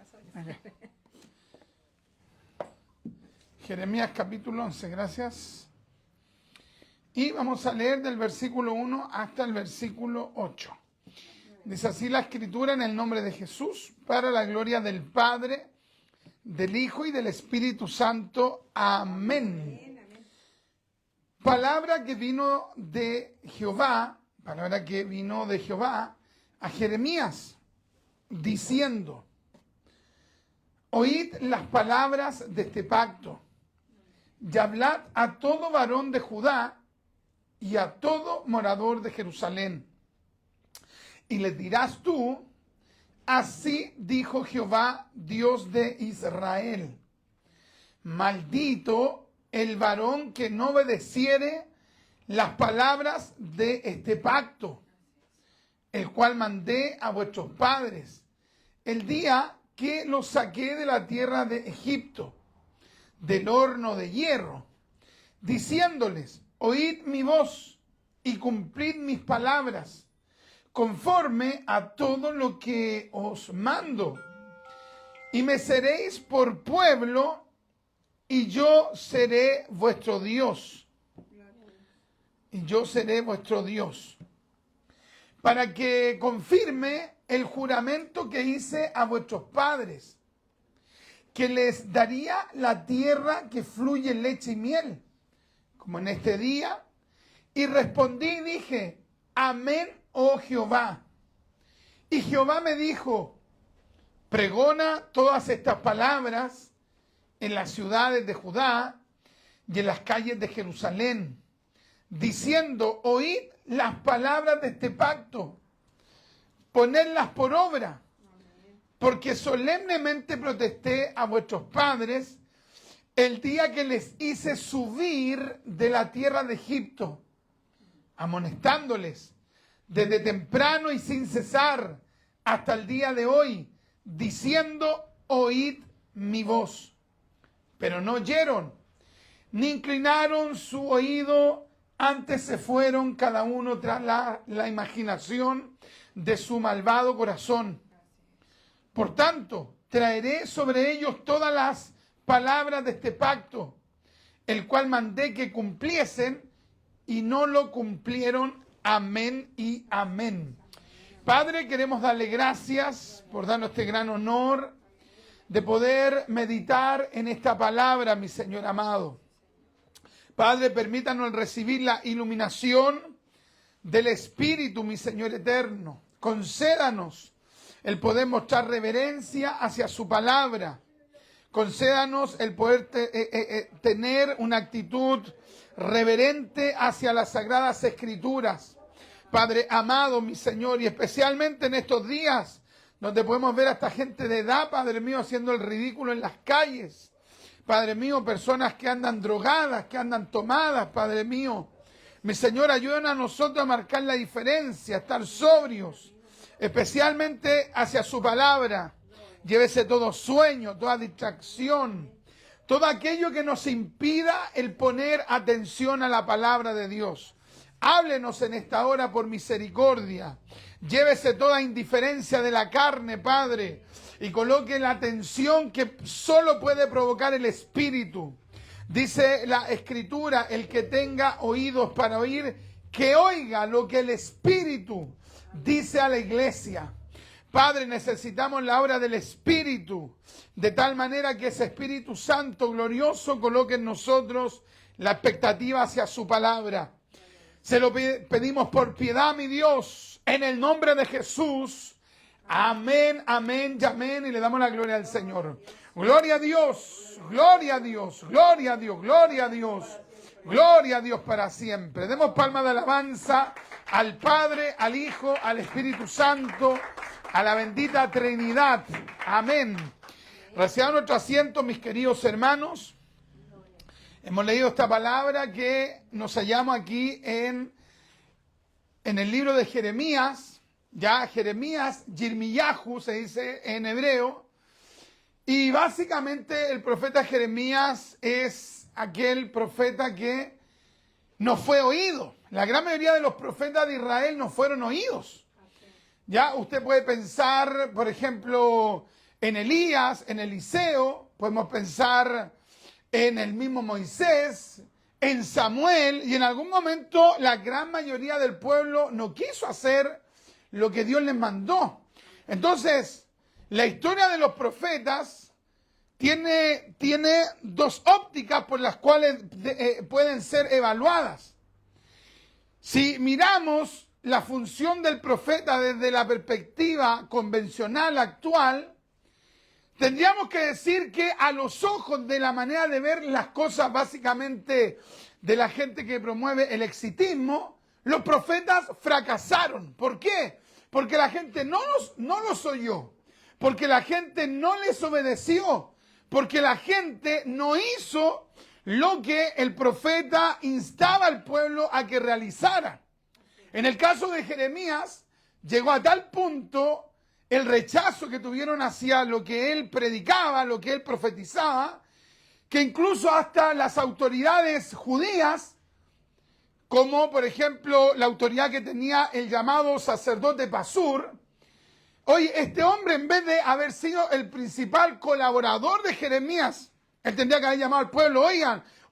Okay. Jeremías capítulo 11, gracias. Y vamos a leer del versículo 1 hasta el versículo 8. Dice así la Escritura: en el nombre de Jesús, para la gloria del Padre, del Hijo y del Espíritu Santo. Amén. Palabra que vino de Jehová a Jeremías, diciendo: oíd las palabras de este pacto, y hablad a todo varón de Judá y a todo morador de Jerusalén. Y les dirás tú: así dijo Jehová, Dios de Israel: maldito el varón que no obedeciere las palabras de este pacto, el cual mandé a vuestros padres el día que los saqué de la tierra de Egipto, del horno de hierro, diciéndoles: oíd mi voz y cumplid mis palabras, conforme a todo lo que os mando. Y me seréis por pueblo, y yo seré vuestro Dios. Y yo seré vuestro Dios. Para que confirme el juramento que hice a vuestros padres, que les daría la tierra que fluye leche y miel, como en este día. Y respondí y dije: amén, oh Jehová. Y Jehová me dijo: pregona todas estas palabras en las ciudades de Judá y en las calles de Jerusalén, diciendo: oíd las palabras de este pacto, ponedlas por obra, porque solemnemente protesté a vuestros padres el día que les hice subir de la tierra de Egipto, amonestándoles desde temprano y sin cesar hasta el día de hoy, diciendo: oíd mi voz. Pero no oyeron, ni inclinaron su oído, antes se fueron cada uno tras la imaginación de su malvado corazón. Por tanto, traeré sobre ellos todas las palabras de este pacto, el cual mandé que cumpliesen, y no lo cumplieron. Amén y amén. Padre, queremos darle gracias por darnos este gran honor de poder meditar en esta palabra, mi Señor amado. Padre, permítanos recibir la iluminación del Espíritu, mi Señor eterno. Concédanos el poder mostrar reverencia hacia su palabra. Concédanos el poder tener una actitud reverente hacia las Sagradas Escrituras. Padre amado, mi Señor, y especialmente en estos días donde podemos ver a esta gente de edad, Padre mío, haciendo el ridículo en las calles. Padre mío, personas que andan drogadas, que andan tomadas, Padre mío. Mi Señor, ayúdanos a nosotros a marcar la diferencia, a estar sobrios, especialmente hacia su palabra. Llévese todo sueño, toda distracción, todo aquello que nos impida el poner atención a la palabra de Dios. Háblenos en esta hora por misericordia. Llévese toda indiferencia de la carne, Padre, y coloque la atención que solo puede provocar el Espíritu. Dice la Escritura: el que tenga oídos para oír, que oiga lo que el Espíritu dice a la iglesia. Padre, necesitamos la obra del Espíritu, de tal manera que ese Espíritu Santo glorioso coloque en nosotros la expectativa hacia su palabra. Se lo pedimos por piedad, mi Dios, en el nombre de Jesús. Amén, amén y amén. Y le damos la gloria al Señor. Gloria a Dios, gloria a Dios, gloria a Dios, gloria a Dios, gloria a Dios para siempre. Demos palmas de alabanza al Padre, al Hijo, al Espíritu Santo, a la bendita Trinidad. Amén. Reciban nuestro asiento, mis queridos hermanos. Hemos leído esta palabra que nos hallamos aquí en el libro de Jeremías. Ya Jeremías, Yirmiyahu se dice en hebreo. Y básicamente el profeta Jeremías es aquel profeta que no fue oído. La gran mayoría de los profetas de Israel no fueron oídos. Ya usted puede pensar, por ejemplo, en Elías, en Eliseo, podemos pensar en el mismo Moisés, en Samuel, y en algún momento la gran mayoría del pueblo no quiso hacer lo que Dios les mandó. Entonces, la historia de los profetas tiene dos ópticas por las cuales pueden ser evaluadas. Si miramos la función del profeta desde la perspectiva convencional actual, tendríamos que decir que a los ojos de la manera de ver las cosas básicamente de la gente que promueve el exitismo, los profetas fracasaron. ¿Por qué? Porque la gente no los oyó, porque la gente no les obedeció, porque la gente no hizo lo que el profeta instaba al pueblo a que realizara. En el caso de Jeremías, llegó a tal punto el rechazo que tuvieron hacia lo que él predicaba, lo que él profetizaba, que incluso hasta las autoridades judías, como por ejemplo la autoridad que tenía el llamado sacerdote Pasur, oye, este hombre, en vez de haber sido el principal colaborador de Jeremías, él tendría que haber llamado al pueblo: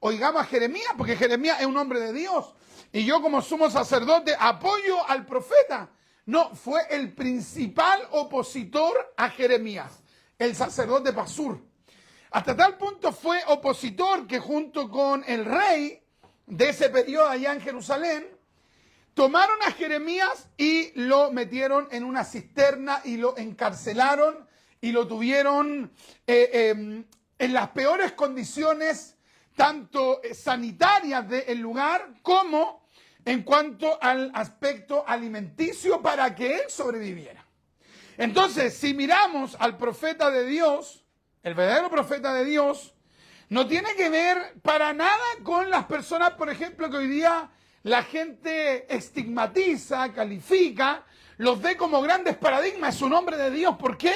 oigamos a Jeremías, porque Jeremías es un hombre de Dios, y yo como sumo sacerdote apoyo al profeta. No, fue el principal opositor a Jeremías, el sacerdote Pasur. Hasta tal punto fue opositor que junto con el rey de ese periodo allá en Jerusalén, tomaron a Jeremías y lo metieron en una cisterna y lo encarcelaron y lo tuvieron en las peores condiciones, tanto sanitarias del lugar como en cuanto al aspecto alimenticio, para que él sobreviviera. Entonces, si miramos al profeta de Dios, el verdadero profeta de Dios, no tiene que ver para nada con las personas, por ejemplo, que hoy día la gente estigmatiza, califica, los ve como grandes paradigmas. Es un hombre de Dios. ¿Por qué?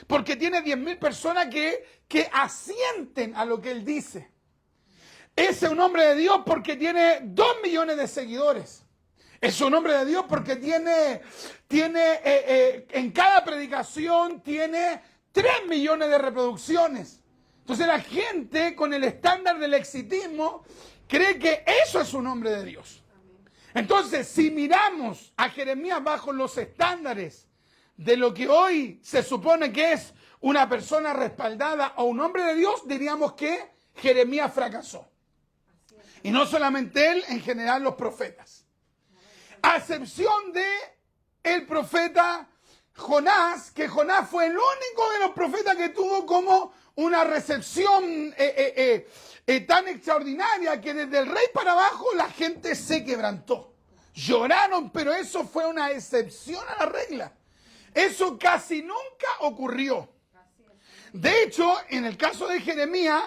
Porque tiene 10.000 personas que asienten a lo que él dice. Es un hombre de Dios porque tiene 2 millones de seguidores. Es un hombre de Dios porque tiene en cada predicación tiene 3 millones de reproducciones. Entonces la gente con el estándar del exitismo cree que eso es un hombre de Dios. Entonces, si miramos a Jeremías bajo los estándares de lo que hoy se supone que es una persona respaldada o un hombre de Dios, diríamos que Jeremías fracasó. Y no solamente él, en general los profetas. A excepción de el profeta Jonás, que Jonás fue el único de los profetas que tuvo como una recepción tan extraordinaria que desde el rey para abajo la gente se quebrantó. Lloraron, pero eso fue una excepción a la regla. Eso casi nunca ocurrió. De hecho, en el caso de Jeremías,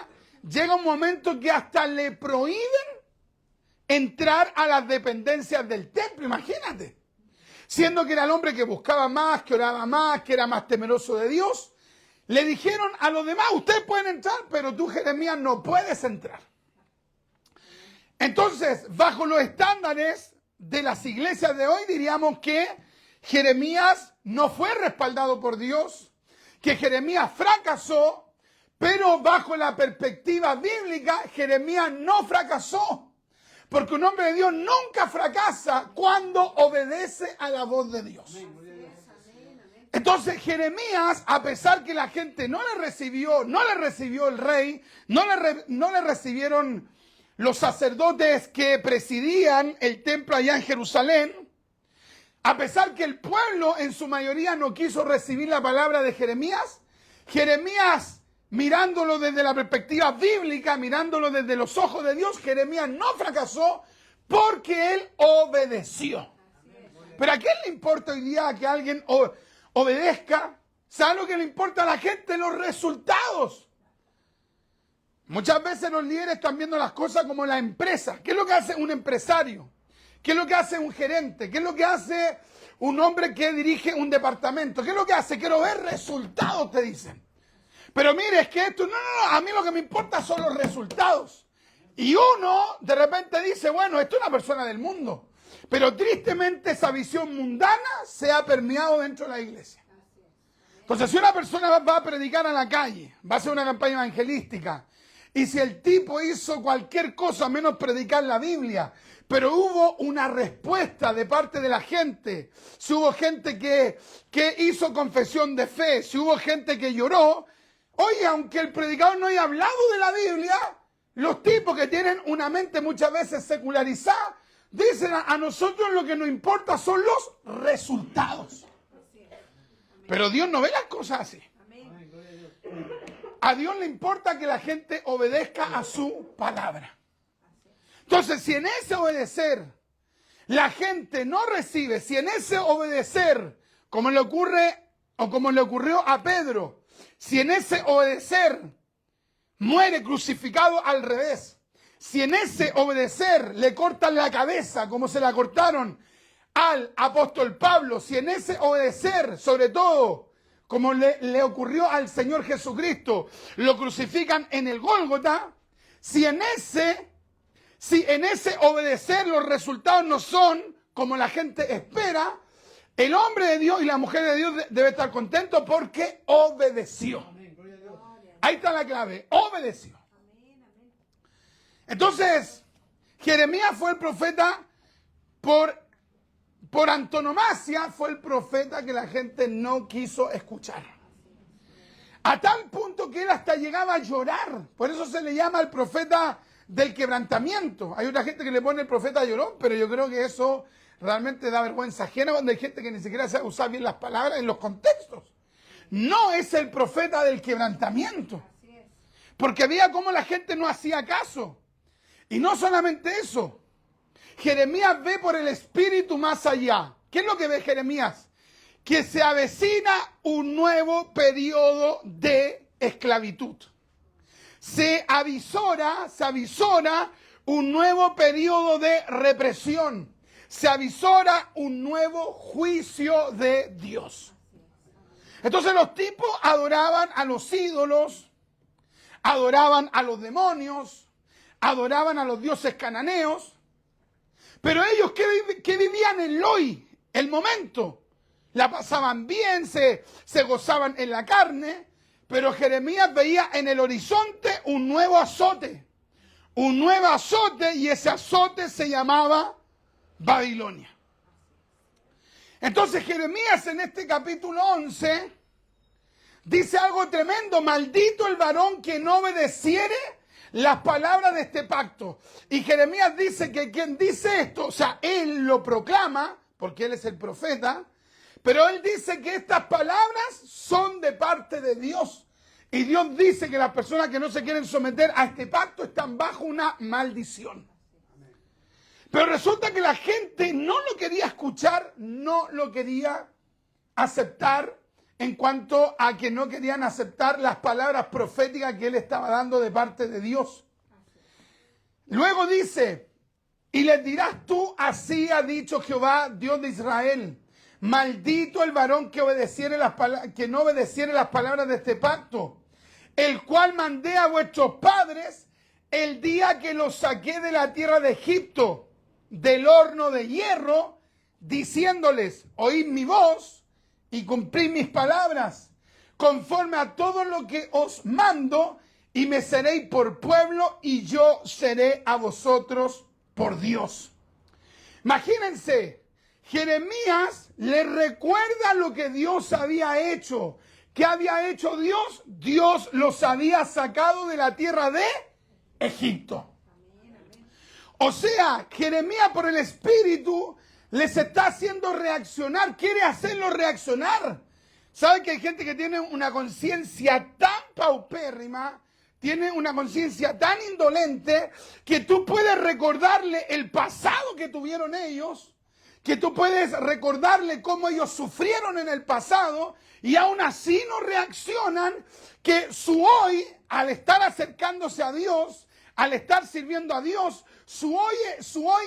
llega un momento que hasta le prohíben entrar a las dependencias del templo, imagínate. Siendo que era el hombre que buscaba más, que oraba más, que era más temeroso de Dios, le dijeron a los demás: ustedes pueden entrar, pero tú, Jeremías, no puedes entrar. Entonces, bajo los estándares de las iglesias de hoy, diríamos que Jeremías no fue respaldado por Dios, que Jeremías fracasó, pero bajo la perspectiva bíblica, Jeremías no fracasó. Porque un hombre de Dios nunca fracasa cuando obedece a la voz de Dios. Entonces Jeremías, a pesar que la gente no le recibió el rey, no le recibieron los sacerdotes que presidían el templo allá en Jerusalén, a pesar que el pueblo en su mayoría no quiso recibir la palabra de Jeremías, Jeremías, mirándolo desde la perspectiva bíblica, mirándolo desde los ojos de Dios, Jeremías no fracasó porque él obedeció. Pero ¿a quién le importa hoy día que alguien obedezca? ¿Sabe lo que le importa a la gente? Los resultados. Muchas veces los líderes están viendo las cosas como la empresa. ¿Qué es lo que hace un empresario? ¿Qué es lo que hace un gerente? ¿Qué es lo que hace un hombre que dirige un departamento? ¿Qué es lo que hace? Quiero ver resultados, te dicen. Pero mire, es que esto, no, a mí lo que me importa son los resultados. Y uno de repente dice: bueno, esto es una persona del mundo. Pero tristemente esa visión mundana se ha permeado dentro de la iglesia. Entonces, si una persona va a predicar a la calle, va a hacer una campaña evangelística, y si el tipo hizo cualquier cosa menos predicar la Biblia, pero hubo una respuesta de parte de la gente, si hubo gente que hizo confesión de fe, si hubo gente que lloró, oye, aunque el predicador no haya hablado de la Biblia, los tipos que tienen una mente muchas veces secularizada, dicen a nosotros lo que nos importa son los resultados. Pero Dios no ve las cosas así. A Dios le importa que la gente obedezca a su palabra. Entonces, si en ese obedecer la gente no recibe, si en ese obedecer, como le ocurre o como le ocurrió a Pedro, si en ese obedecer muere crucificado al revés, si en ese obedecer le cortan la cabeza como se la cortaron al apóstol Pablo, si en ese obedecer, sobre todo, como le ocurrió al Señor Jesucristo, lo crucifican en el Gólgota, si en ese obedecer los resultados no son como la gente espera, el hombre de Dios y la mujer de Dios debe estar contento porque obedeció. Ahí está la clave, obedeció. Entonces, Jeremías fue el profeta por antonomasia, fue el profeta que la gente no quiso escuchar. A tal punto que él hasta llegaba a llorar. Por eso se le llama el profeta del quebrantamiento. Hay otra gente que le pone el profeta llorón, pero yo creo que eso realmente da vergüenza ajena cuando hay gente que ni siquiera sabe usar bien las palabras en los contextos. No es el profeta del quebrantamiento. Porque veía cómo la gente no hacía caso. Y no solamente eso. Jeremías ve por el espíritu más allá. ¿Qué es lo que ve Jeremías? Que se avecina un nuevo periodo de esclavitud. Se avisora un nuevo periodo de represión. Se avisora un nuevo juicio de Dios. Entonces los tipos adoraban a los ídolos, adoraban a los demonios, adoraban a los dioses cananeos. Pero ellos que vivían en hoy, el momento, la pasaban bien, se gozaban en la carne, pero Jeremías veía en el horizonte un nuevo azote, y ese azote se llamaba Babilonia. Entonces Jeremías en este capítulo 11 dice algo tremendo: maldito el varón que no obedeciere las palabras de este pacto. Y Jeremías dice que quien dice esto, o sea, él lo proclama, porque él es el profeta, pero él dice que estas palabras son de parte de Dios. Y Dios dice que las personas que no se quieren someter a este pacto están bajo una maldición. Pero resulta que la gente no lo quería escuchar, no lo quería aceptar, en cuanto a que no querían aceptar las palabras proféticas que él estaba dando de parte de Dios. Luego dice, y les dirás tú, así ha dicho Jehová, Dios de Israel, maldito el varón que no obedeciere las palabras de este pacto, el cual mandé a vuestros padres el día que los saqué de la tierra de Egipto, del horno de hierro, diciéndoles, oíd mi voz, y cumplid mis palabras, conforme a todo lo que os mando, y me seréis por pueblo, y yo seré a vosotros por Dios. Imagínense, Jeremías le recuerda lo que Dios había hecho. ¿Qué había hecho Dios? Dios los había sacado de la tierra de Egipto. O sea, Jeremías por el Espíritu les está haciendo reaccionar, quiere hacerlo reaccionar. ¿Saben que hay gente que tiene una conciencia tan paupérrima, tiene una conciencia tan indolente, que tú puedes recordarle el pasado que tuvieron ellos, que tú puedes recordarle cómo ellos sufrieron en el pasado, y aún así no reaccionan, que su hoy, al estar acercándose a Dios, al estar sirviendo a Dios, su hoy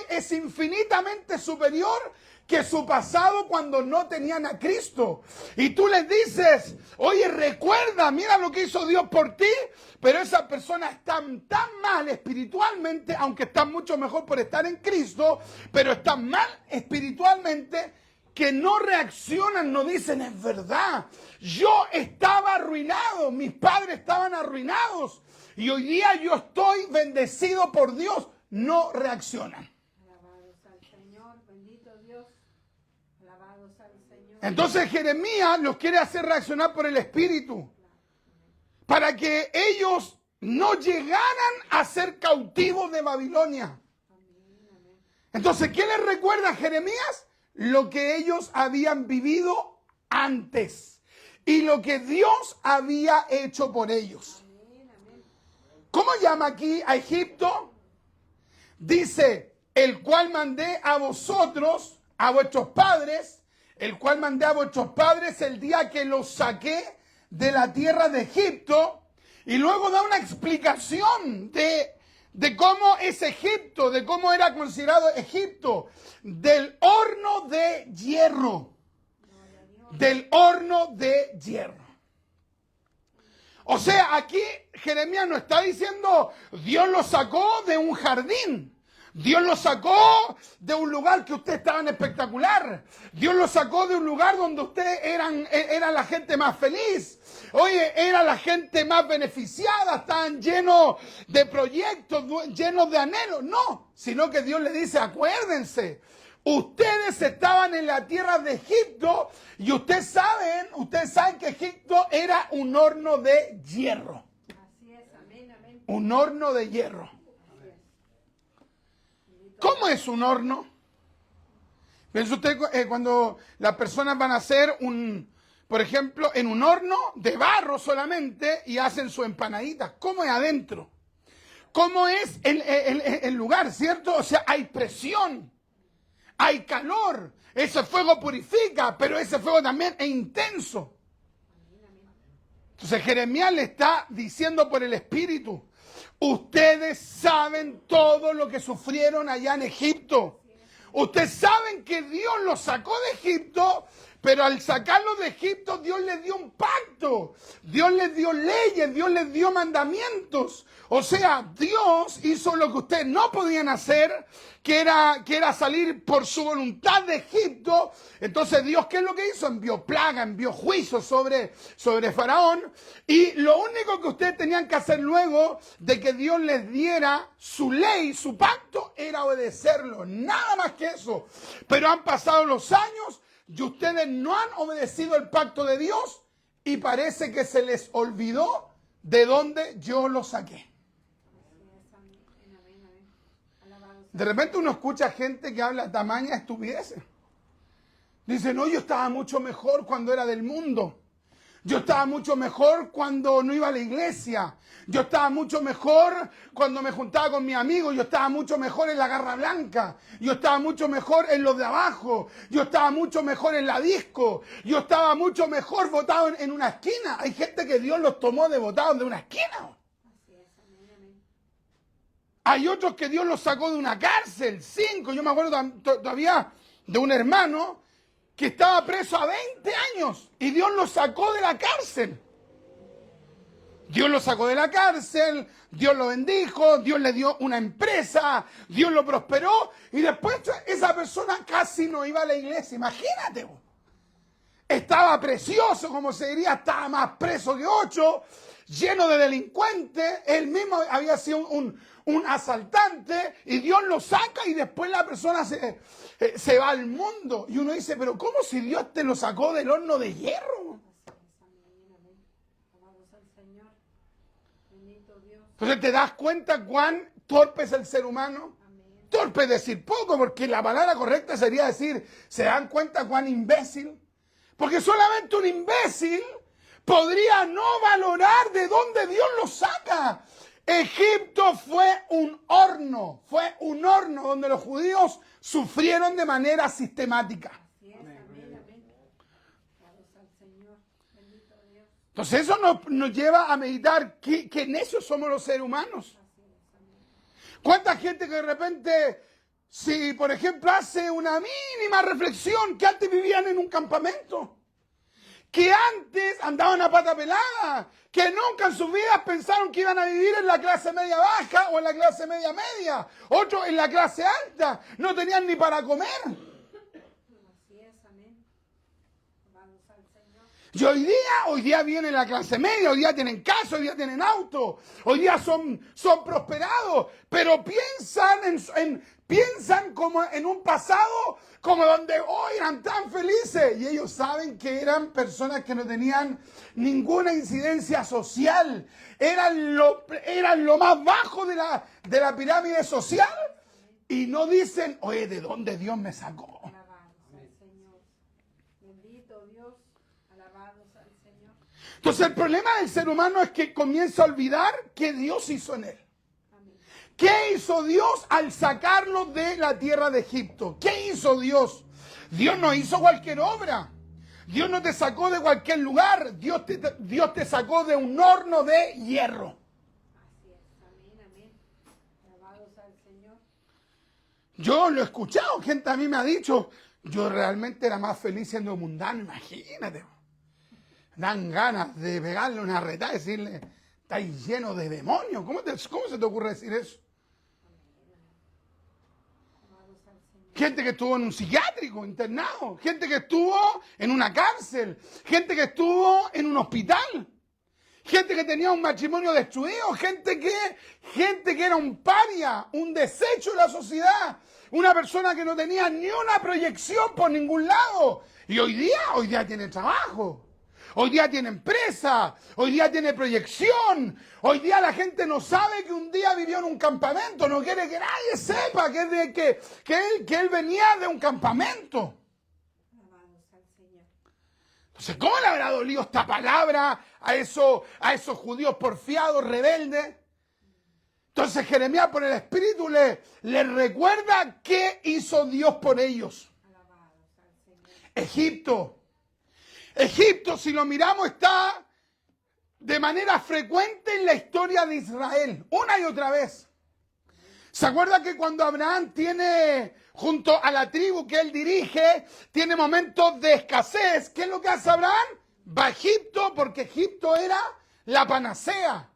es infinitamente superior que su pasado cuando no tenían a Cristo. Y tú les dices, oye, recuerda, mira lo que hizo Dios por ti, pero esas personas están tan mal espiritualmente, aunque están mucho mejor por estar en Cristo, pero están mal espiritualmente, que no reaccionan, no dicen es verdad. Yo estaba arruinado, mis padres estaban arruinados y hoy día yo estoy bendecido por Dios. No reaccionan. Alabados al Señor, bendito Dios. Alabados al Señor. Entonces Jeremías los quiere hacer reaccionar por el Espíritu, para que ellos no llegaran a ser cautivos de Babilonia. Entonces, ¿qué les recuerda a Jeremías? Lo que ellos habían vivido antes y lo que Dios había hecho por ellos. ¿Cómo llama aquí a Egipto? Dice, el cual mandé a vosotros, a vuestros padres, el cual mandé a vuestros padres el día que los saqué de la tierra de Egipto, y luego da una explicación de cómo es Egipto, de cómo era considerado Egipto, del horno de hierro, del horno de hierro. O sea, aquí Jeremías no está diciendo Dios lo sacó de un jardín. Dios lo sacó de un lugar que ustedes estaban espectacular. Dios lo sacó de un lugar donde ustedes eran la gente más feliz. Oye, era la gente más beneficiada, estaban llenos de proyectos, llenos de anhelos. No, sino que Dios le dice, acuérdense, ustedes estaban en la tierra de Egipto y ustedes saben que Egipto era un horno de hierro. Así es, amén, amén. Un horno de hierro. ¿Cómo es un horno? Piensa usted cuando las personas van a hacer por ejemplo, en un horno de barro solamente y hacen su empanadita. ¿Cómo es adentro? ¿Cómo es el lugar, cierto? O sea, hay presión, hay calor. Ese fuego purifica, pero ese fuego también es intenso. Entonces Jeremías le está diciendo por el Espíritu, ustedes saben todo lo que sufrieron allá en Egipto. Ustedes saben que Dios los sacó de Egipto, pero al sacarlos de Egipto Dios les dio un pacto. Dios les dio leyes, Dios les dio mandamientos. O sea, Dios hizo lo que ustedes no podían hacer, que era salir por su voluntad de Egipto. Entonces Dios, ¿qué es lo que hizo? Envió plaga, envió juicio sobre Faraón. Y lo único que ustedes tenían que hacer luego de que Dios les diera su ley, su pacto, era obedecerlo. Nada más que eso. Pero han pasado los años y ustedes no han obedecido el pacto de Dios y parece que se les olvidó de dónde yo los saqué. De repente uno escucha gente que habla tamaña estupideces. Dice, no, yo estaba mucho mejor cuando era del mundo. Yo estaba mucho mejor cuando no iba a la iglesia. Yo estaba mucho mejor cuando me juntaba con mis amigos. Yo estaba mucho mejor en la garra blanca. Yo estaba mucho mejor en los de abajo. Yo estaba mucho mejor en la disco. Yo estaba mucho mejor votado en una esquina. Hay gente que Dios los tomó de votados de una esquina. Hay otros que Dios los sacó de una cárcel, 5. Yo me acuerdo todavía de un hermano que estaba preso a 20 años y Dios lo sacó de la cárcel. Dios lo sacó de la cárcel, Dios lo bendijo, Dios le dio una empresa, Dios lo prosperó y después esa persona casi no iba a la iglesia. Imagínate. Estaba precioso, como se diría, estaba más preso que 8, lleno de delincuentes. Él mismo había sido un asaltante y Dios lo saca y después la persona se va al mundo. Y uno dice, pero ¿cómo si Dios te lo sacó del horno de hierro? Entonces te das cuenta cuán torpe es el ser humano. Torpe es decir poco, porque la palabra correcta sería decir, ¿se dan cuenta cuán imbécil? Porque solamente un imbécil podría no valorar de dónde Dios lo saca. Egipto fue un horno donde los judíos sufrieron de manera sistemática. Entonces eso nos lleva a meditar qué necios somos los seres humanos. ¿Cuánta gente que de repente, si por ejemplo hace una mínima reflexión, que antes vivían en un campamento, que antes andaban a pata pelada, que nunca en sus vidas pensaron que iban a vivir en la clase media baja o en la clase media media, otros en la clase alta, no tenían ni para comer. Y hoy día viene la clase media, hoy día tienen casa, hoy día tienen auto, hoy día son prosperados, pero piensan como en un pasado como donde hoy eran tan felices. Y ellos saben que eran personas que no tenían ninguna incidencia social, eran lo más bajo de la pirámide social. Y no dicen, oye, ¿de dónde Dios me sacó? Alabados al Señor. Bendito Dios. Alabados al Señor. Entonces el problema del ser humano es que comienza a olvidar qué Dios hizo en él. Amén. ¿Qué hizo Dios al sacarlo de la tierra de Egipto? ¿Qué hizo Dios? Dios no hizo cualquier obra. Dios no te sacó de cualquier lugar. Dios te sacó de un horno de hierro. Así es. Amén, amén. Alabados al Señor. Yo lo he escuchado. Gente a mí me ha dicho, yo realmente era más feliz siendo mundano. Imagínate. Dan ganas de pegarle una retada y decirle, estáis lleno de demonios. ¿Cómo se te ocurre decir eso? Alabados al Señor. Gente que estuvo en un psiquiátrico, internado. Gente que estuvo en una cárcel. Gente que estuvo en un hospital. Gente que tenía un matrimonio destruido. Gente que era un paria, un desecho de la sociedad. Una persona que no tenía ni una proyección por ningún lado. Y hoy día tiene trabajo. Hoy día tiene empresa, hoy día tiene proyección, hoy día la gente no sabe que un día vivió en un campamento, no quiere que nadie sepa que él venía de un campamento. Alabados al Señor. Entonces, ¿cómo le habrá dolido esta palabra a esos judíos porfiados, rebeldes? Entonces Jeremías por el Espíritu le recuerda qué hizo Dios por ellos. Alabados al Señor. Egipto, si lo miramos, está de manera frecuente en la historia de Israel, una y otra vez. ¿Se acuerda que cuando Abraham tiene, junto a la tribu que él dirige, tiene momentos de escasez? ¿Qué es lo que hace Abraham? Va a Egipto, porque Egipto era la panacea.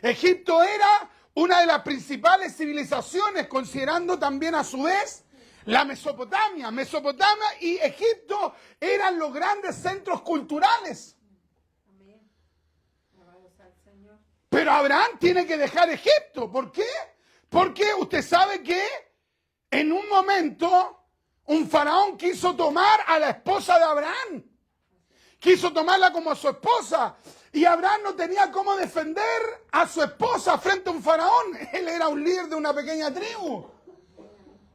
Egipto era una de las principales civilizaciones, considerando también a su vez la Mesopotamia. Mesopotamia y Egipto eran los grandes centros culturales. Amén. Alabados al Señor. Pero Abraham tiene que dejar Egipto. ¿Por qué? Porque usted sabe que en un momento un faraón quiso tomar a la esposa de Abraham. Quiso tomarla como a su esposa. Y Abraham no tenía cómo defender a su esposa frente a un faraón. Él era un líder de una pequeña tribu.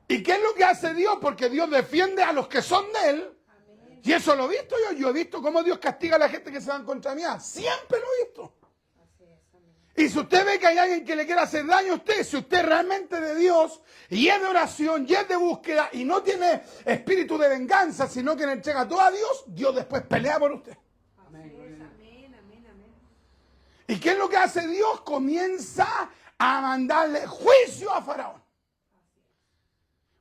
¿Y qué es lo que hace Dios? Porque Dios defiende a los que son de Él. Amén. Y eso lo he visto yo. Yo he visto cómo Dios castiga a la gente que se va contra mí. Siempre lo he visto. Así es. Amén. Y si usted ve que hay alguien que le quiere hacer daño a usted, si usted realmente es de Dios, y es de oración, y es de búsqueda, y no tiene espíritu de venganza, sino que le entrega todo a Dios, Dios después pelea por usted. Así es. Amén, amén, amén. ¿Y qué es lo que hace Dios? Comienza a mandarle juicio a Faraón.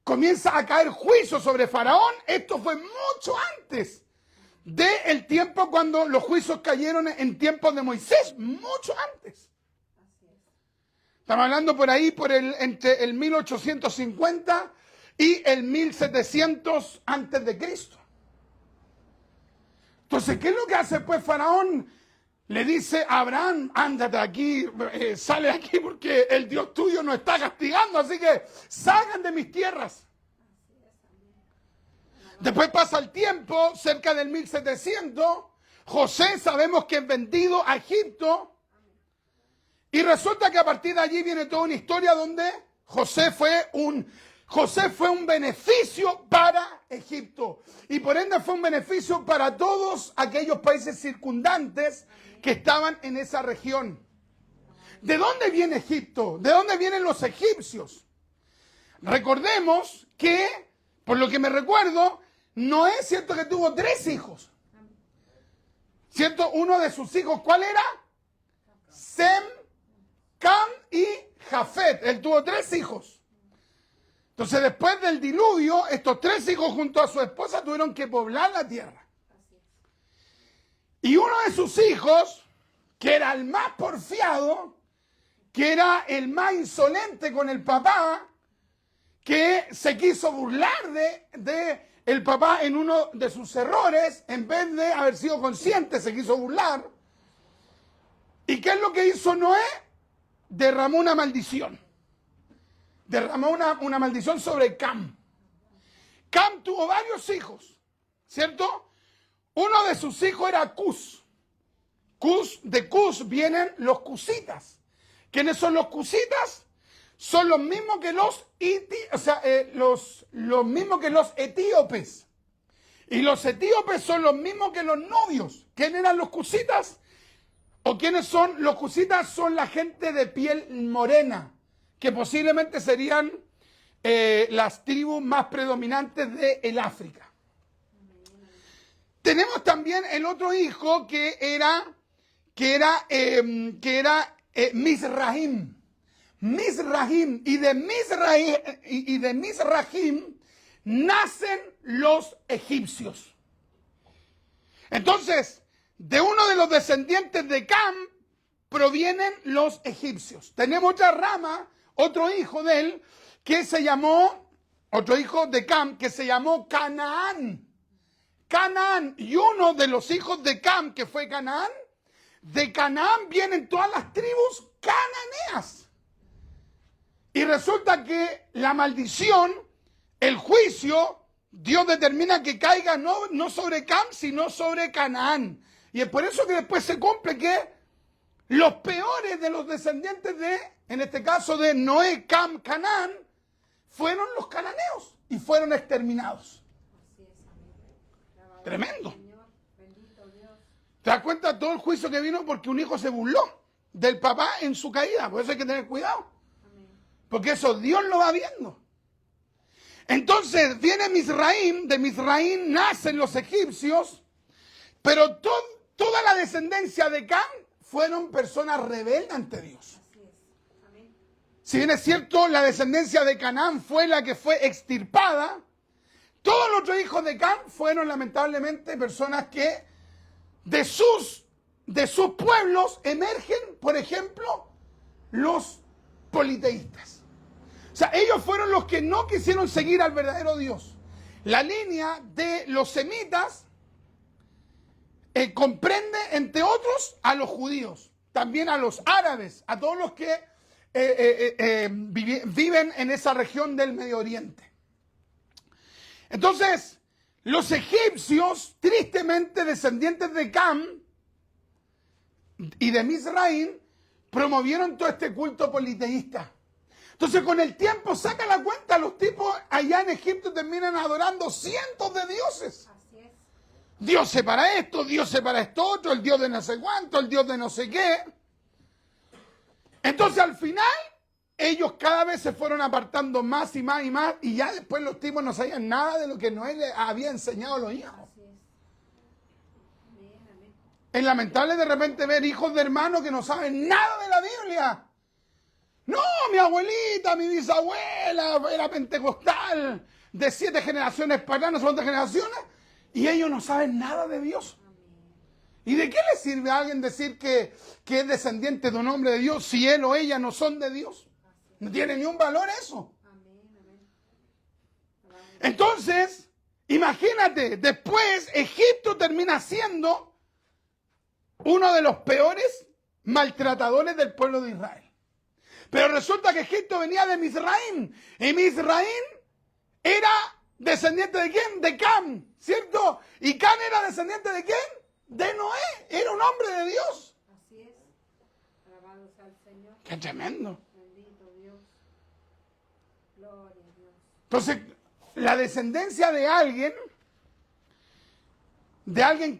Comienza a caer juicio sobre Faraón. Esto fue mucho antes del tiempo cuando los juicios cayeron en tiempos de Moisés. Mucho antes. Así es. Estamos hablando por ahí, entre el 1850 y el 1700 antes de Cristo. Entonces, ¿qué es lo que hace pues Faraón? Le dice a Abraham, ándate aquí, sale aquí porque el Dios tuyo nos está castigando, así que salgan de mis tierras. Así es. Amén. Después pasa el tiempo, cerca del 1700, José sabemos que es vendido a Egipto, y resulta que a partir de allí viene toda una historia donde José fue un beneficio para Egipto, y por ende fue un beneficio para todos aquellos países circundantes que estaban en esa región. ¿De dónde viene Egipto? ¿De dónde vienen los egipcios? Recordemos que, por lo que me recuerdo, Noé, ¿cierto que tuvo 3 hijos? ¿Cierto? Uno de sus hijos, ¿cuál era? Sem, Cam y Jafet. Él tuvo 3 hijos. Entonces, después del diluvio, estos 3 hijos junto a su esposa tuvieron que poblar la tierra. Así es. Y uno de sus hijos, que era el más porfiado, que era el más insolente con el papá, que se quiso burlar el papá en uno de sus errores, en vez de haber sido consciente, se quiso burlar. ¿Y qué es lo que hizo Noé? Derramó una maldición. Derramó una maldición sobre Cam. Cam tuvo varios hijos, ¿cierto? Uno de sus hijos era Cus. De Cus vienen los cusitas. ¿Quiénes son los cusitas? Son los mismos que los mismos que los etíopes. Y los etíopes son los mismos que los nobios. ¿Quiénes eran los cusitas? ¿O quiénes son? Los cusitas son la gente de piel morena, que posiblemente serían las tribus más predominantes del África. Tenemos también el otro hijo que era Misrahim. Misrahim, y de Misrahim nacen los egipcios. Entonces, de uno de los descendientes de Cam provienen los egipcios. Tenemos otra rama, otro hijo de él, otro hijo de Cam, que se llamó Canaán. Canaán, y uno de los hijos de Cam, que fue Canaán, de Canaán vienen todas las tribus cananeas. Y resulta que la maldición, el juicio, Dios determina que caiga no sobre Cam, sino sobre Canaán. Y es por eso que después se cumple que los peores de los descendientes en este caso de Noé, Cam, Canaán, fueron los cananeos y fueron exterminados. Así es, amén. Tremendo. Señor, bendito Dios. ¿Te das cuenta de todo el juicio que vino? Porque un hijo se burló del papá en su caída. Por eso hay que tener cuidado. Porque eso Dios lo va viendo. Entonces viene Misraim, de Misraim nacen los egipcios, pero toda la descendencia de Cam fueron personas rebeldes ante Dios. Así es. Amén. Si bien es cierto, la descendencia de Canaán fue la que fue extirpada, todos los otros hijos de Cam fueron lamentablemente personas que de sus pueblos emergen, por ejemplo, los politeístas. O sea, ellos fueron los que no quisieron seguir al verdadero Dios. La línea de los semitas comprende, entre otros, a los judíos, también a los árabes, a todos los que viven en esa región del Medio Oriente. Entonces, los egipcios, tristemente descendientes de Cam y de Misraim, promovieron todo este culto politeísta. Entonces, con el tiempo, saca la cuenta, los tipos allá en Egipto terminan adorando cientos de dioses. Así es. Dios para esto, Dios para esto otro, el Dios de no sé cuánto, el Dios de no sé qué. Entonces, al final, ellos cada vez se fueron apartando más y más y más, y ya después los tipos no sabían nada de lo que Noé les había enseñado a los hijos. Así es. Amén, amén. Es lamentable de repente ver hijos de hermanos que no saben nada de la Biblia. No, mi abuelita, mi bisabuela era pentecostal, de 7 generaciones para acá, no son 2 generaciones, y ellos no saben nada de Dios. ¿Y de qué le sirve a alguien decir que es descendiente de un hombre de Dios si él o ella no son de Dios? No tiene ni un valor eso. Amén, amén. Entonces, imagínate, después Egipto termina siendo uno de los peores maltratadores del pueblo de Israel. Pero resulta que Egipto venía de Misraim. Y Misraim era descendiente de ¿quién? De Cam, ¿cierto? Y Cam era descendiente de ¿quién? De Noé. Era un hombre de Dios. Así es. Alabado sea el Señor. ¡Qué tremendo! Bendito Dios. Gloria a Dios. Entonces, la descendencia de alguien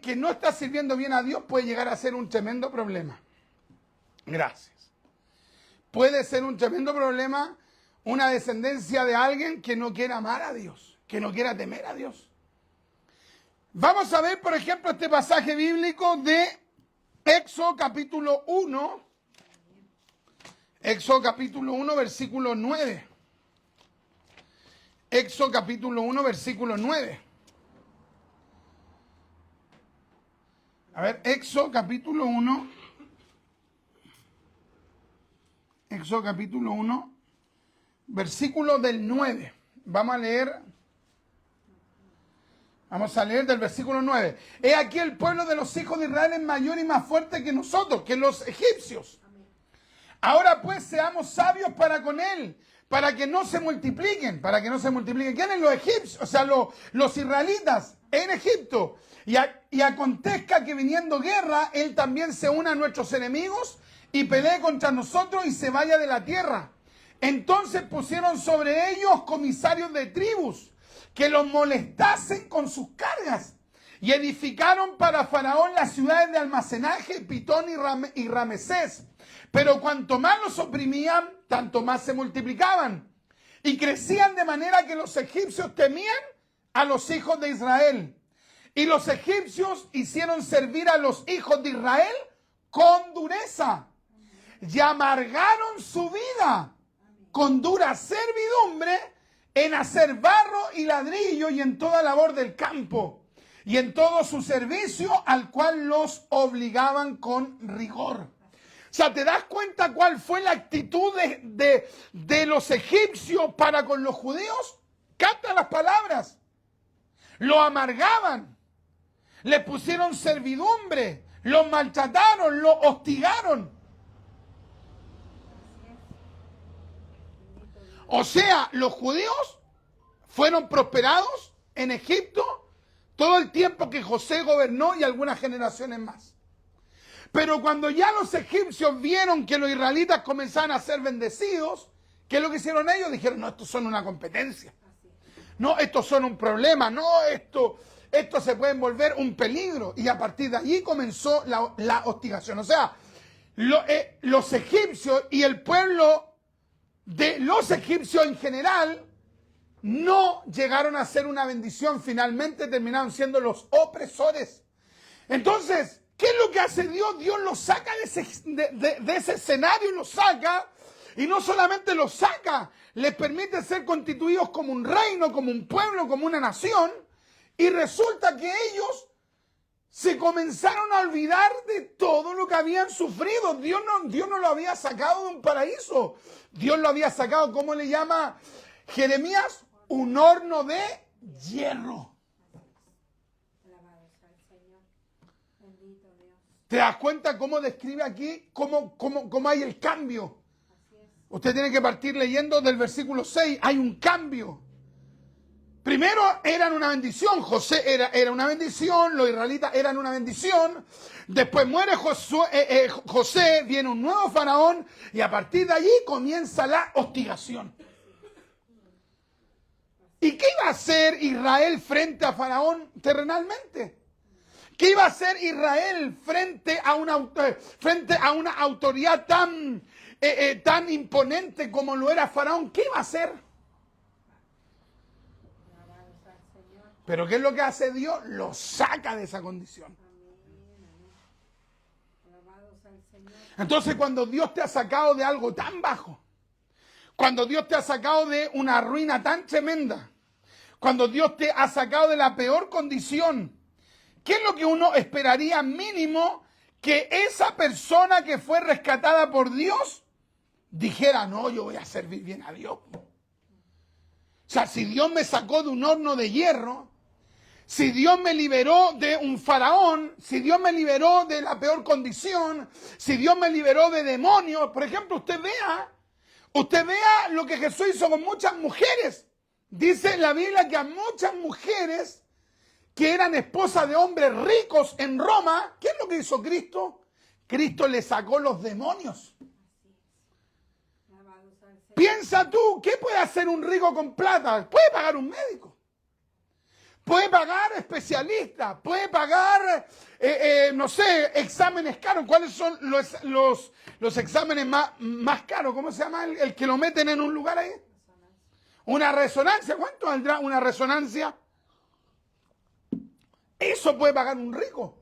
que no está sirviendo bien a Dios puede llegar a ser un tremendo problema. Gracias. Puede ser un tremendo problema una descendencia de alguien que no quiera amar a Dios, que no quiera temer a Dios. Vamos a ver, por ejemplo, este pasaje bíblico de Éxodo capítulo 1. Éxodo capítulo 1, versículo 9. Éxodo capítulo 1, versículo 9. A ver, Éxodo capítulo 1. Éxodo capítulo 1, versículo del 9. Vamos a leer Vamos a leer del versículo 9. He aquí el pueblo de los hijos de Israel es mayor y más fuerte que nosotros, que los egipcios. Ahora pues seamos sabios para con él, para que no se multipliquen, para que no se multipliquen. ¿Quiénes los egipcios? O sea, los israelitas en Egipto. Y acontezca que viniendo guerra, él también se una a nuestros enemigos y pelee contra nosotros y se vaya de la tierra. Entonces pusieron sobre ellos comisarios de tribus que los molestasen con sus cargas. Y edificaron para Faraón las ciudades de almacenaje, Pitón y Ramesés. Pero cuanto más los oprimían, tanto más se multiplicaban. Y crecían de manera que los egipcios temían a los hijos de Israel. Y los egipcios hicieron servir a los hijos de Israel con dureza. Y amargaron su vida con dura servidumbre en hacer barro y ladrillo y en toda labor del campo. Y en todo su servicio al cual los obligaban con rigor. O sea, ¿te das cuenta cuál fue la actitud de los egipcios para con los judíos? Capta las palabras. Lo amargaban. Le pusieron servidumbre. Los maltrataron. Lo hostigaron. O sea, los judíos fueron prosperados en Egipto todo el tiempo que José gobernó y algunas generaciones más. Pero cuando ya los egipcios vieron que los israelitas comenzaban a ser bendecidos, ¿qué es lo que hicieron ellos? Dijeron, no, estos son una competencia. No, estos son un problema. No, esto se puede volver un peligro. Y a partir de allí comenzó la hostigación. O sea, los egipcios y el pueblo de los egipcios en general no llegaron a ser una bendición. Finalmente terminaron siendo los opresores. Entonces, ¿qué es lo que hace Dios? Dios los saca de ese escenario, los saca, y no solamente los saca, les permite ser constituidos como un reino, como un pueblo, como una nación, y resulta que ellos se comenzaron a olvidar de todo lo que habían sufrido. Dios no lo había sacado de un paraíso. Dios lo había sacado, ¿cómo le llama Jeremías? Un horno de hierro. ¿Te das cuenta cómo describe aquí, cómo hay el cambio? Usted tiene que partir leyendo del versículo 6. Hay un cambio. Primero eran una bendición. José era una bendición. Los israelitas eran una bendición. Después muere José, viene un nuevo faraón. Y a partir de allí comienza la hostigación. ¿Y qué iba a hacer Israel frente a faraón terrenalmente? ¿Qué iba a hacer Israel frente a una autoridad tan imponente como lo era Faraón? ¿Qué iba a hacer? Pero ¿qué es lo que hace Dios? Lo saca de esa condición. Entonces, cuando Dios te ha sacado de algo tan bajo, cuando Dios te ha sacado de una ruina tan tremenda, cuando Dios te ha sacado de la peor condición, ¿qué es lo que uno esperaría mínimo? Que esa persona que fue rescatada por Dios dijera, no, yo voy a servir bien a Dios. O sea, si Dios me sacó de un horno de hierro, si Dios me liberó de un faraón, si Dios me liberó de la peor condición, si Dios me liberó de demonios, por ejemplo, usted vea lo que Jesús hizo con muchas mujeres. Dice en la Biblia que a muchas mujeres que eran esposas de hombres ricos en Roma, ¿qué es lo que hizo Cristo? Cristo le sacó los demonios. Piensa tú, ¿qué puede hacer un rico con plata? Puede pagar un médico. Puede pagar especialistas. Puede pagar, no sé, exámenes caros. ¿Cuáles son los exámenes más caros? ¿Cómo se llama el que lo meten en un lugar ahí? Una resonancia. ¿Cuánto valdrá una resonancia? Eso puede pagar un rico.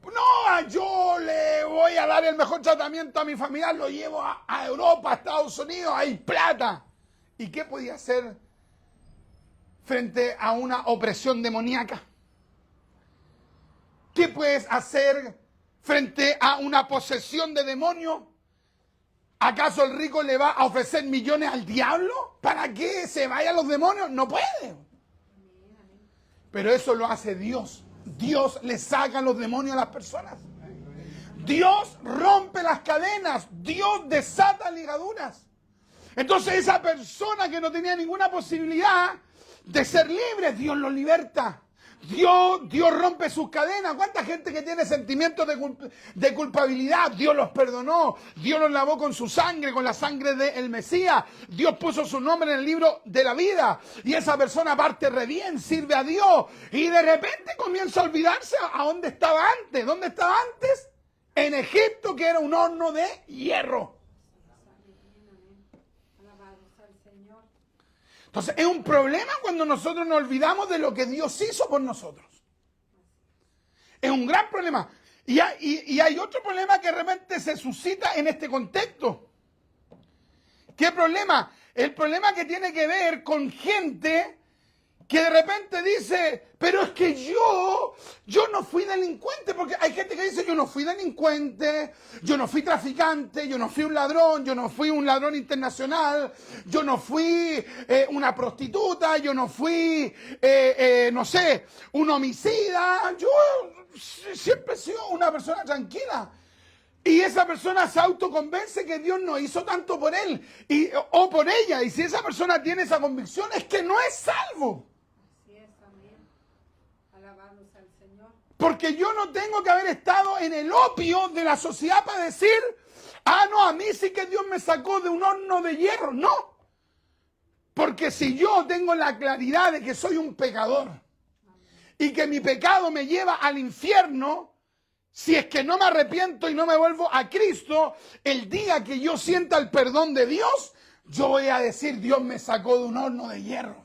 No, yo le voy a dar el mejor tratamiento a mi familia, lo llevo a Europa, a Estados Unidos, hay plata. ¿Y qué podía hacer frente a una opresión demoníaca? ¿Qué puedes hacer frente a una posesión de demonio? ¿Acaso el rico le va a ofrecer millones al diablo para que se vayan los demonios? No puede. Pero eso lo hace Dios. Dios le saca los demonios a las personas. Dios rompe las cadenas. Dios desata ligaduras. Entonces esa persona que no tenía ninguna posibilidad de ser libre, Dios lo liberta. Dios rompe sus cadenas. ¿Cuánta gente que tiene sentimientos de culpabilidad? Dios los perdonó. Dios los lavó con su sangre, con la sangre del Mesías. Dios puso su nombre en el libro de la vida. Y esa persona parte re bien, sirve a Dios. Y de repente comienza a olvidarse a dónde estaba antes. ¿Dónde estaba antes? En Egipto, que era un horno de hierro. Entonces es un problema cuando nosotros nos olvidamos de lo que Dios hizo por nosotros. Es un gran problema. Y hay otro problema que de repente se suscita en este contexto. ¿Qué problema? El problema que tiene que ver con gente que de repente dice, pero es que yo no fui delincuente, porque hay gente que dice, yo no fui delincuente, yo no fui traficante, yo no fui un ladrón, yo no fui un ladrón internacional, yo no fui una prostituta, yo no fui, no sé, un homicida, yo siempre he sido una persona tranquila. Y esa persona se autoconvence que Dios no hizo tanto por él o por ella. Y si esa persona tiene esa convicción, es que no es salvo. Porque yo no tengo que haber estado en el opio de la sociedad para decir, no, a mí sí que Dios me sacó de un horno de hierro. No. Porque si yo tengo la claridad de que soy un pecador y que mi pecado me lleva al infierno, si es que no me arrepiento y no me vuelvo a Cristo, el día que yo sienta el perdón de Dios, yo voy a decir, Dios me sacó de un horno de hierro.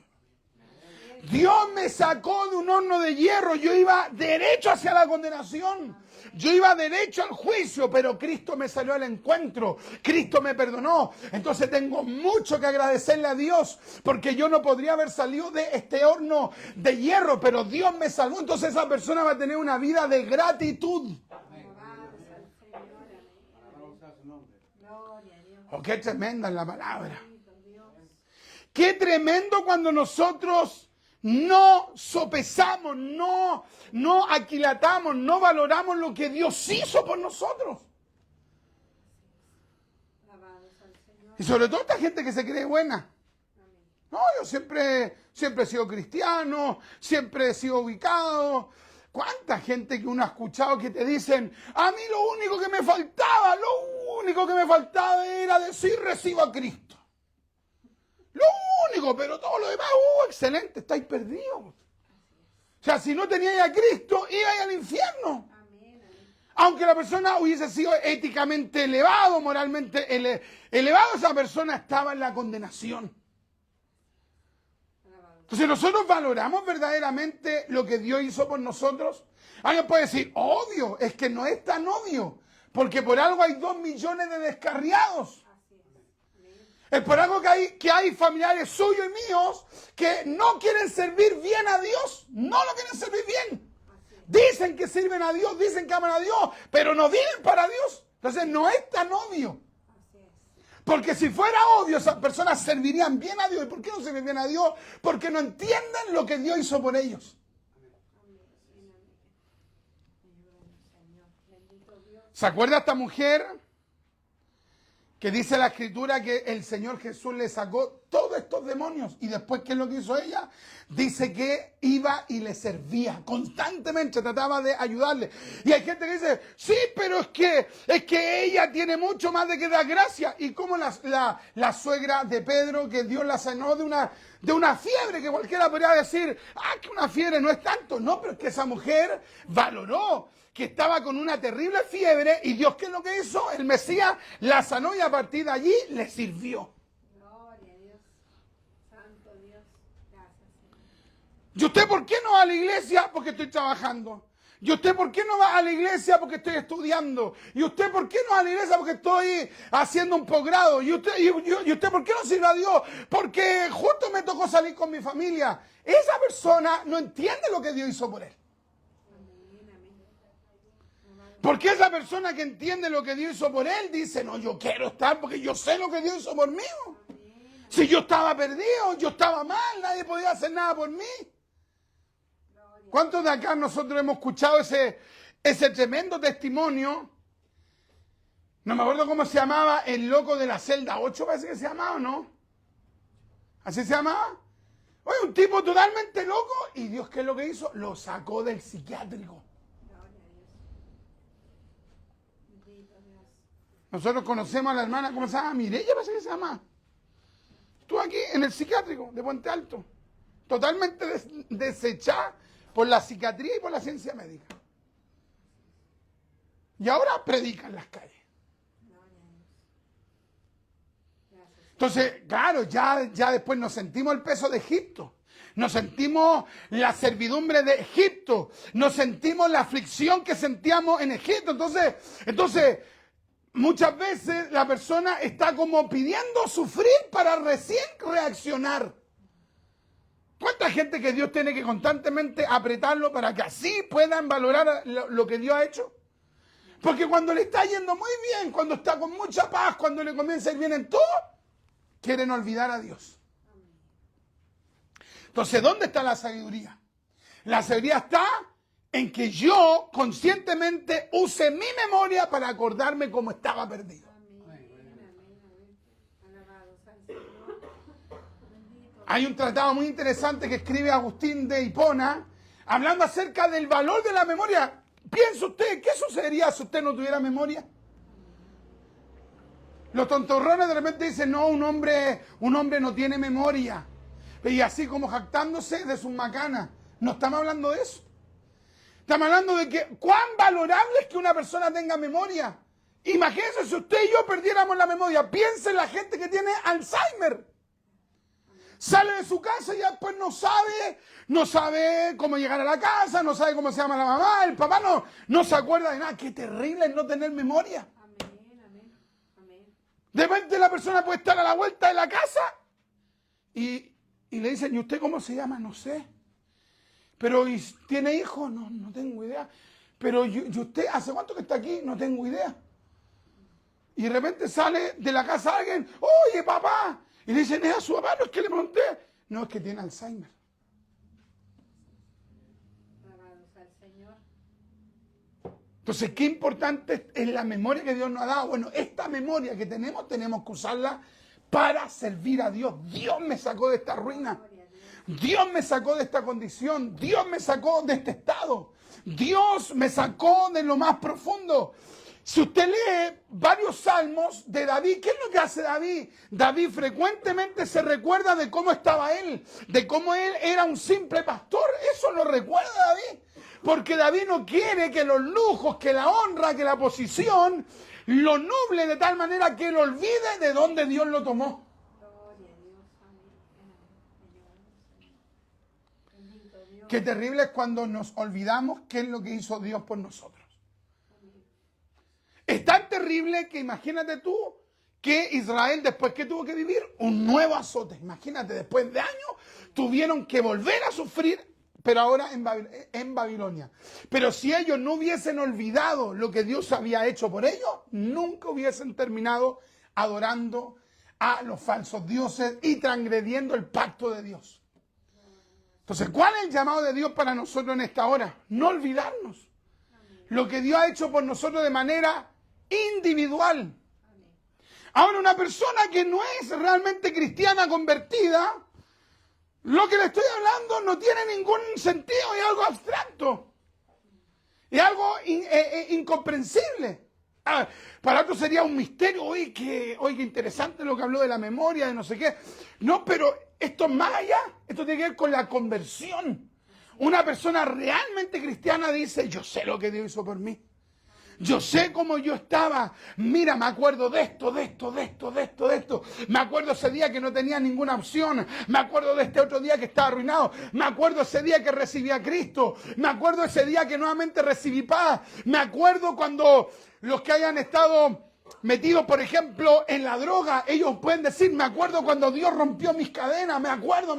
Dios me sacó de un horno de hierro. Yo iba derecho hacia la condenación. Yo iba derecho al juicio, pero Cristo me salió al encuentro. Cristo me perdonó. Entonces tengo mucho que agradecerle a Dios, porque yo no podría haber salido de este horno de hierro, pero Dios me salvó. Entonces esa persona va a tener una vida de gratitud. Oh, qué tremenda es la palabra. Qué tremendo cuando nosotros no sopesamos, no aquilatamos, no valoramos lo que Dios hizo por nosotros. Y sobre todo esta gente que se cree buena. No, yo siempre he sido cristiano, siempre he sido ubicado. ¿Cuánta gente que uno ha escuchado que te dicen, a mí lo único que me faltaba era decir recibo a Cristo? Lo único, pero todo lo demás, excelente, estáis perdidos. O sea, si no teníais a Cristo, ibais al infierno. Aunque la persona hubiese sido éticamente elevado, moralmente elevado, esa persona estaba en la condenación. Entonces nosotros valoramos verdaderamente lo que Dios hizo por nosotros. Alguien puede decir, obvio, es que no es tan obvio, porque por algo hay 2 millones de descarriados. Es por algo que hay familiares suyos y míos que no quieren servir bien a Dios. No lo quieren servir bien. Dicen que sirven a Dios, dicen que aman a Dios, pero no viven para Dios. Entonces no es tan obvio. Porque si fuera obvio, esas personas servirían bien a Dios. ¿Y por qué no sirven bien a Dios? Porque no entienden lo que Dios hizo por ellos. ¿Se acuerda esta mujer que dice la Escritura que el Señor Jesús le sacó todos estos demonios? Y después, ¿qué es lo que hizo ella? Dice que iba y le servía constantemente, trataba de ayudarle. Y hay gente que dice, sí, pero es que ella tiene mucho más de que dar gracia. Y como la suegra de Pedro, que Dios la sanó de una fiebre, que cualquiera podría decir, que una fiebre no es tanto. No, pero es que esa mujer valoró que estaba con una terrible fiebre, y Dios, ¿qué es lo que hizo? El Mesías la sanó y a partir de allí le sirvió. Gloria a Dios. Santo Dios. Gracias, Señor. ¿Y usted por qué no va a la iglesia? Porque estoy trabajando. ¿Y usted por qué no va a la iglesia? Porque estoy estudiando. ¿Y usted por qué no va a la iglesia? Porque estoy haciendo un posgrado. ¿Y usted por qué no sirve a Dios? Porque justo me tocó salir con mi familia. Esa persona no entiende lo que Dios hizo por él. Porque esa persona que entiende lo que Dios hizo por él dice, no, yo quiero estar porque yo sé lo que Dios hizo por mí. Si yo estaba perdido, yo estaba mal, nadie podía hacer nada por mí. ¿Cuántos de acá nosotros hemos escuchado ese tremendo testimonio? No me acuerdo cómo se llamaba, el loco de la celda 8, parece que se llamaba, ¿no? ¿Así se llamaba? Oye, un tipo totalmente loco, y Dios, ¿qué es lo que hizo? Lo sacó del psiquiátrico. Nosotros conocemos a la hermana, ¿cómo se llama? Mireya, parece que se llama. Estuvo aquí en el psiquiátrico de Puente Alto. Totalmente desechada por la psiquiatría y por la ciencia médica. Y ahora predica en las calles. Entonces, claro, ya después nos sentimos el peso de Egipto. Nos sentimos la servidumbre de Egipto. Nos sentimos la aflicción que sentíamos en Egipto. Entonces, muchas veces la persona está como pidiendo sufrir para recién reaccionar. ¿Cuánta gente que Dios tiene que constantemente apretarlo para que así puedan valorar lo que Dios ha hecho? Porque cuando le está yendo muy bien, cuando está con mucha paz, cuando le comienza a ir bien en todo, quieren olvidar a Dios. Entonces, ¿dónde está la sabiduría? La sabiduría está en que yo conscientemente use mi memoria para acordarme cómo estaba perdido. Hay un tratado muy interesante que escribe Agustín de Hipona, hablando acerca del valor de la memoria. Piensa usted, ¿qué sucedería si usted no tuviera memoria? Los tontorrones de repente dicen, no, un hombre no tiene memoria. Y así como jactándose de sus macanas. No estamos hablando de eso. Estamos hablando de que cuán valorable es que una persona tenga memoria. Imagínense si usted y yo perdiéramos la memoria. Piense en la gente que tiene Alzheimer. Sale de su casa y ya después no sabe cómo llegar a la casa, no sabe cómo se llama la mamá, el papá no se acuerda de nada. Qué terrible es no tener memoria. De repente la persona puede estar a la vuelta de la casa y le dicen, ¿y usted cómo se llama? No sé. Pero ¿y tiene hijos? No tengo idea. Pero ¿y usted hace cuánto que está aquí? No tengo idea. Y de repente sale de la casa alguien, oye papá. Y le dicen, ¿es a su papá? No es que le pregunté. No, es que tiene Alzheimer. Entonces, qué importante es la memoria que Dios nos ha dado. Bueno, esta memoria que tenemos que usarla para servir a Dios. Dios me sacó de esta ruina. Dios me sacó de esta condición. Dios me sacó de este estado. Dios me sacó de lo más profundo. Si usted lee varios salmos de David, ¿qué es lo que hace David? David frecuentemente se recuerda de cómo estaba él, de cómo él era un simple pastor. Eso lo recuerda David. Porque David no quiere que los lujos, que la honra, que la posición, lo nuble de tal manera que él olvide de dónde Dios lo tomó. Qué terrible es cuando nos olvidamos qué es lo que hizo Dios por nosotros. Es tan terrible que imagínate tú que Israel, después que tuvo que vivir un nuevo azote, imagínate, después de años tuvieron que volver a sufrir, pero ahora en Babilonia. Pero si ellos no hubiesen olvidado lo que Dios había hecho por ellos, nunca hubiesen terminado adorando a los falsos dioses y transgrediendo el pacto de Dios. Entonces, ¿cuál es el llamado de Dios para nosotros en esta hora? No olvidarnos lo que Dios ha hecho por nosotros de manera individual. Ahora, una persona que no es realmente cristiana convertida, lo que le estoy hablando no tiene ningún sentido, es algo abstracto, es algo incomprensible. Para otros sería un misterio. Oye, qué interesante lo que habló de la memoria, de no sé qué. No, pero esto es más allá. Esto tiene que ver con la conversión. Una persona realmente cristiana dice, yo sé lo que Dios hizo por mí. Yo sé cómo yo estaba. Mira, me acuerdo de esto. Me acuerdo ese día que no tenía ninguna opción. Me acuerdo de este otro día que estaba arruinado. Me acuerdo ese día que recibí a Cristo. Me acuerdo ese día que nuevamente recibí paz. Me acuerdo cuando los que hayan estado metidos, por ejemplo, en la droga, ellos pueden decir, me acuerdo cuando Dios rompió mis cadenas. Me acuerdo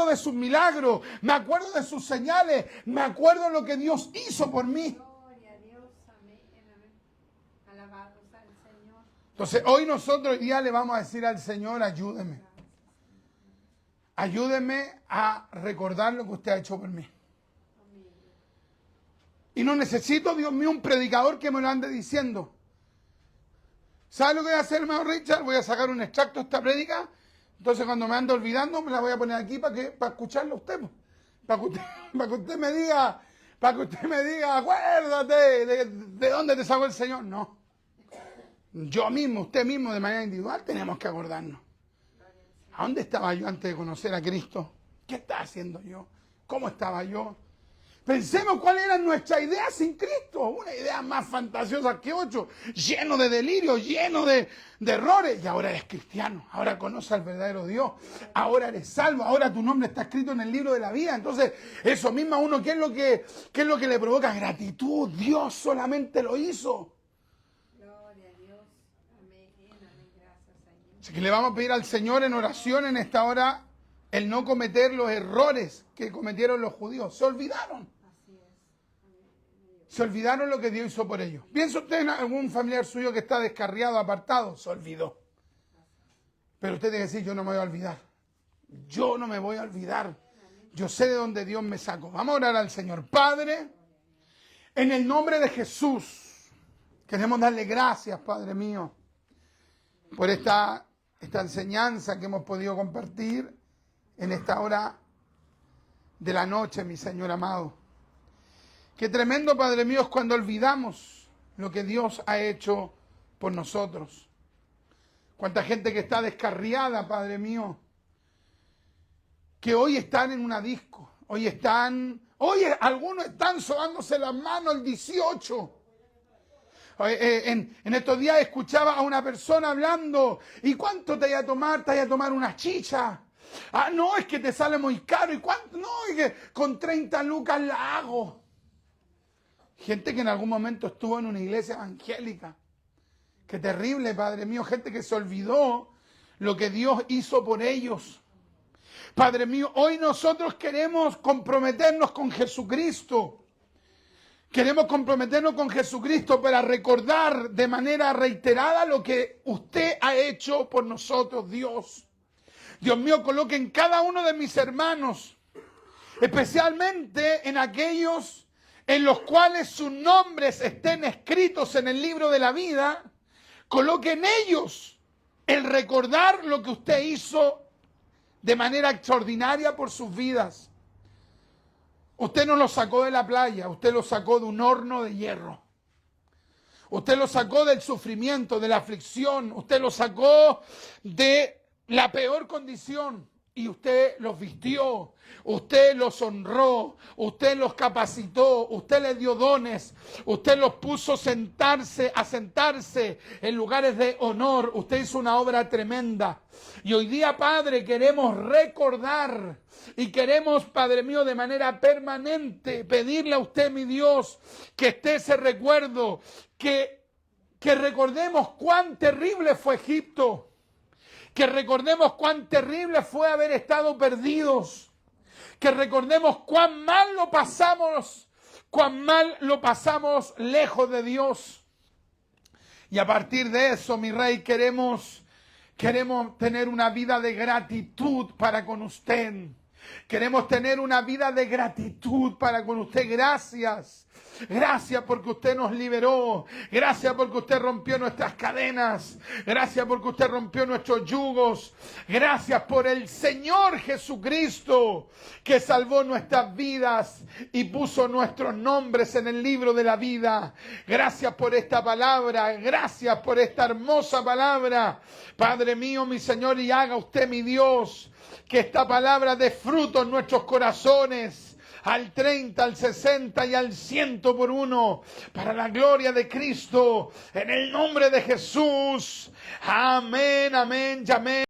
de sus milagros. Me acuerdo de sus señales. Me acuerdo de lo que Dios hizo por mí. Entonces, hoy nosotros ya le vamos a decir al Señor, ayúdeme. Ayúdeme a recordar lo que usted ha hecho por mí. Y no necesito, Dios mío, un predicador que me lo ande diciendo. ¿Sabe lo que voy a hacer, hermano Richard? Voy a sacar un extracto de esta prédica. Entonces, cuando me ando olvidando, me la voy a poner aquí para escucharlo a usted. Para que usted me diga, acuérdate de dónde te sacó el Señor. No. Yo mismo, usted mismo, de manera individual, tenemos que acordarnos. ¿A dónde estaba yo antes de conocer a Cristo? ¿Qué estaba haciendo yo? ¿Cómo estaba yo? Pensemos cuáles eran nuestras ideas sin Cristo. Una idea más fantasiosa que 8, lleno de delirio, lleno de errores. Y ahora eres cristiano, ahora conoces al verdadero Dios, ahora eres salvo, ahora tu nombre está escrito en el libro de la vida. Entonces, eso mismo a uno, ¿qué es lo que le provoca? Gratitud. Dios solamente lo hizo. Gloria a Dios. Amén. Amén. Gracias, Señor. Así que le vamos a pedir al Señor en oración en esta hora el no cometer los errores que cometieron los judíos. Se olvidaron. Se olvidaron lo que Dios hizo por ellos. ¿Piensa usted en algún familiar suyo que está descarriado, apartado? Se olvidó. Pero usted tiene que decir, yo no me voy a olvidar. Yo no me voy a olvidar. Yo sé de dónde Dios me sacó. Vamos a orar al Señor. Padre, en el nombre de Jesús, queremos darle gracias, Padre mío, por esta enseñanza que hemos podido compartir en esta hora de la noche, mi Señor amado. Qué tremendo, Padre mío, es cuando olvidamos lo que Dios ha hecho por nosotros. Cuánta gente que está descarriada, Padre mío, que hoy están en una disco, hoy algunos están sobándose las manos el 18. En estos días escuchaba a una persona hablando, ¿y cuánto te vaya a tomar? ¿Te vaya a tomar una chicha? Ah, no, es que te sale muy caro. ¿Y cuánto? No, es que con 30 lucas la hago. Gente que en algún momento estuvo en una iglesia evangélica. Qué terrible, Padre mío. Gente que se olvidó lo que Dios hizo por ellos. Padre mío, hoy nosotros queremos comprometernos con Jesucristo. Queremos comprometernos con Jesucristo para recordar de manera reiterada lo que usted ha hecho por nosotros, Dios. Dios mío, coloque en cada uno de mis hermanos, especialmente en aquellos en los cuales sus nombres estén escritos en el libro de la vida, coloque en ellos el recordar lo que usted hizo de manera extraordinaria por sus vidas. Usted no lo sacó de la playa, usted lo sacó de un horno de hierro. Usted lo sacó del sufrimiento, de la aflicción, usted lo sacó de la peor condición. Y usted los vistió, usted los honró, usted los capacitó, usted les dio dones, usted los puso a sentarse en lugares de honor. Usted hizo una obra tremenda. Y hoy día, Padre, queremos recordar y queremos, Padre mío, de manera permanente pedirle a usted, mi Dios, que esté ese recuerdo, que recordemos cuán terrible fue Egipto. Que recordemos cuán terrible fue haber estado perdidos. Que recordemos cuán mal lo pasamos lejos de Dios. Y a partir de eso, mi Rey, queremos tener una vida de gratitud para con usted. Queremos tener una vida de gratitud para con usted. Gracias. Gracias porque usted nos liberó. Gracias porque usted rompió nuestras cadenas. Gracias porque usted rompió nuestros yugos. Gracias por el Señor Jesucristo que salvó nuestras vidas y puso nuestros nombres en el libro de la vida. Gracias por esta palabra. Gracias por esta hermosa palabra. Padre mío, mi Señor, y haga usted, mi Dios, que esta palabra dé fruto en nuestros corazones. Al 30, al 60 y al 100 por uno, para la gloria de Cristo, en el nombre de Jesús. Amén, amén, amén.